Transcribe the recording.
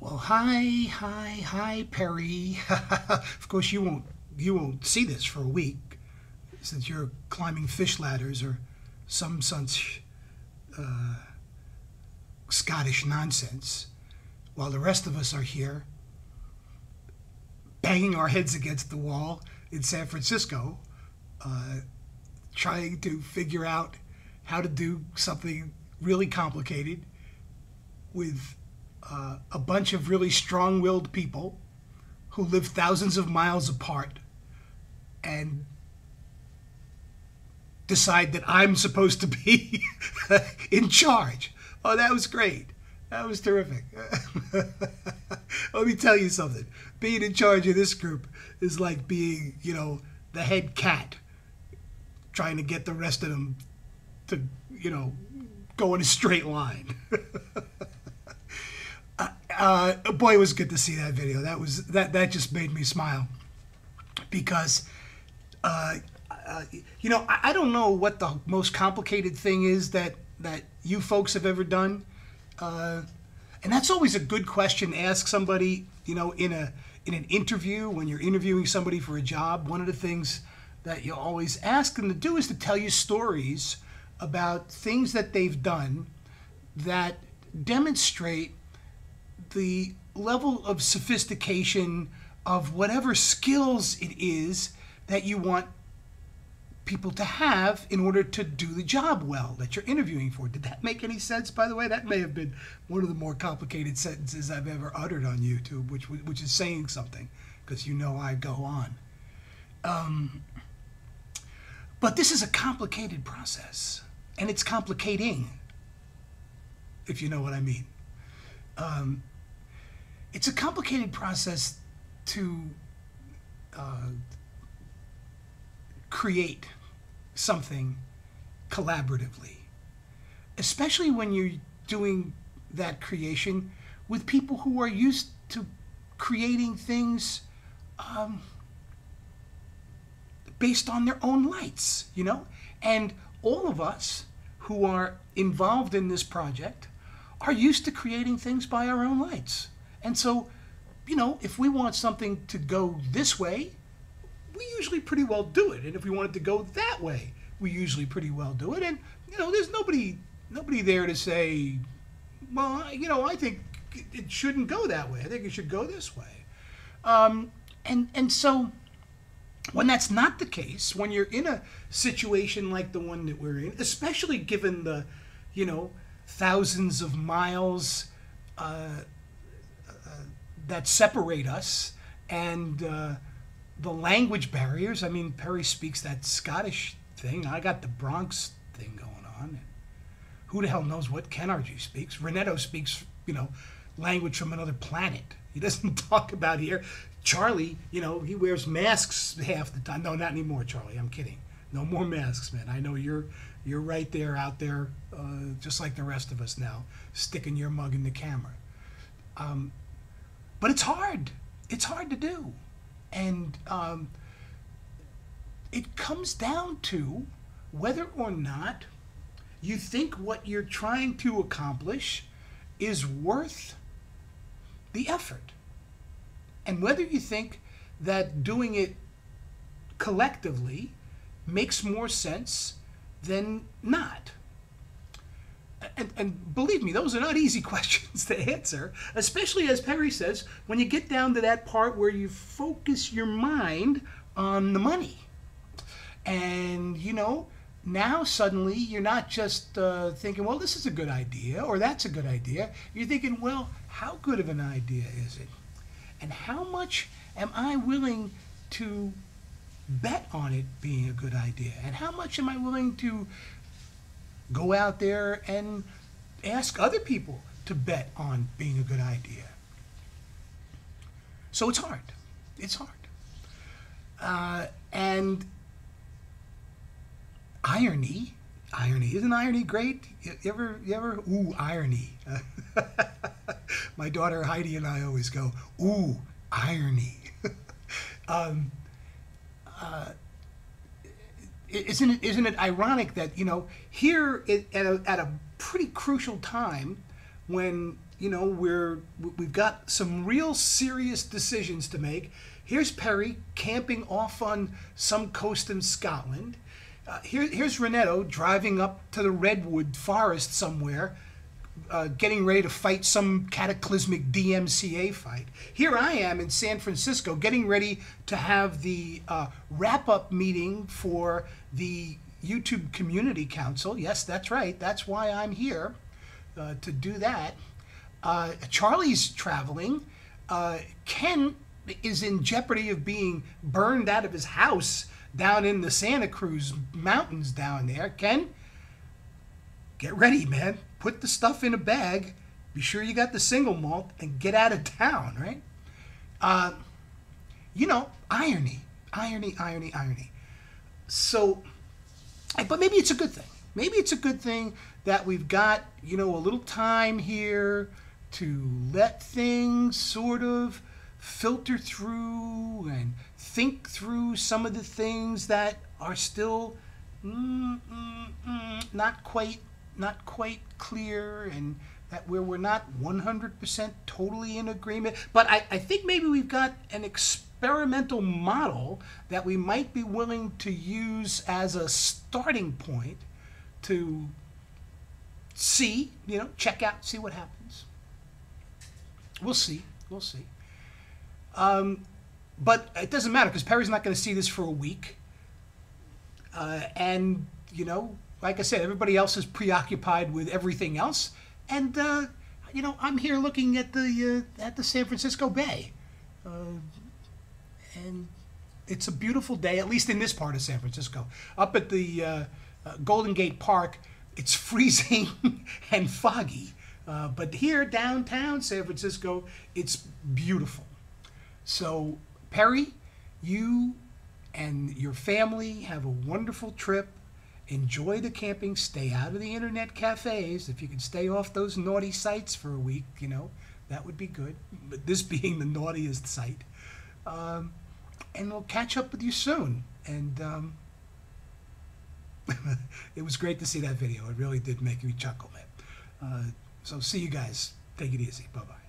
Well, hi, Perry. Of course, you won't see this for a week, since you're climbing fish ladders or some such Scottish nonsense, while the rest of us are here banging our heads against the wall in San Francisco, trying to figure out how to do something really complicated with a bunch of really strong-willed people who live thousands of miles apart and decide that I'm supposed to be in charge. Oh, that was great. That was terrific. Let me tell you something. Being in charge of this group is like being, the head cat trying to get the rest of them to, go in a straight line. Boy, it was good to see that video. That just made me smile because, I don't know what the most complicated thing is that you folks have ever done, and that's always a good question to ask somebody. In an interview, when you're interviewing somebody for a job, one of the things that you always ask them to do is to tell you stories about things that they've done that demonstrate the level of sophistication of whatever skills it is that you want people to have in order to do the job well that you're interviewing for. Did that make any sense, by the way? That may have been one of the more complicated sentences I've ever uttered on YouTube, which is saying something, because I go on. But this is a complicated process, and it's complicating, if you know what I mean. It's a complicated process to create something collaboratively, especially when you're doing that creation with people who are used to creating things based on their own lights, And all of us who are involved in this project are used to creating things by our own lights. And so, if we want something to go this way, we usually pretty well do it. And if we want it to go that way, we usually pretty well do it. And, there's nobody there to say, well, I think it shouldn't go that way. I think it should go this way. And so when that's not the case, when you're in a situation like the one that we're in, especially given the, thousands of miles that separate us and the language barriers. I mean, Perry speaks that Scottish thing. I got the Bronx thing going on. Who the hell knows what Kenargy speaks? Renetto speaks, language from another planet. He doesn't talk about here. Charlie, he wears masks half the time. No, not anymore, Charlie. I'm kidding. No more masks, man. I know you're right there, out there, just like the rest of us now, sticking your mug in the camera. But it's hard. It's hard to do. And it comes down to whether or not you think what you're trying to accomplish is worth the effort. And whether you think that doing it collectively makes more sense than not. And believe me, those are not easy questions to answer, especially, as Perry says, when you get down to that part where you focus your mind on the money. And, now suddenly you're not just thinking, well, this is a good idea or that's a good idea. You're thinking, well, how good of an idea is it? And how much am I willing to bet on it being a good idea? And how much am I willing to go out there and ask other people to bet on being a good idea? So it's hard. It's hard. And irony, isn't irony great? You ever, ooh, irony. My daughter Heidi and I always go, ooh, irony. Isn't it ironic that, here at a pretty crucial time when, you know, we've got some real serious decisions to make. Here's Perry camping off on some coast in Scotland. Here's Renetto driving up to the redwood forest somewhere, getting ready to fight some cataclysmic DMCA fight. Here I am in San Francisco getting ready to have the wrap-up meeting for the YouTube Community Council. Yes, that's right. That's why I'm here, to do that. Charlie's traveling. Ken is in jeopardy of being burned out of his house down in the Santa Cruz Mountains down there. Ken, get ready, man. Put the stuff in a bag. Be sure you got the single malt and get out of town, right? You know, irony. So, but maybe it's a good thing. Maybe it's a good thing that we've got, you know, a little time here to let things sort of filter through and think through some of the things that are still not quite clear, and that where we're not 100% totally in agreement. But I think maybe we've got an experimental model that we might be willing to use as a starting point to see, you know, check out, see what happens. We'll see. But it doesn't matter because Perry's not going to see this for a week. And, you know, like I said, everybody else is preoccupied with everything else. And, you know, I'm here looking at the San Francisco Bay. And it's a beautiful day, at least in this part of San Francisco. Up at the Golden Gate Park, it's freezing and foggy. But here, downtown San Francisco, it's beautiful. So, Perry, you and your family have a wonderful trip. Enjoy the camping. Stay out of the internet cafes. If you can stay off those naughty sites for a week, you know, that would be good. But this being the naughtiest site. And we'll catch up with you soon. And it was great to see that video. It really did make me chuckle, man. So see you guys. Take it easy. Bye-bye.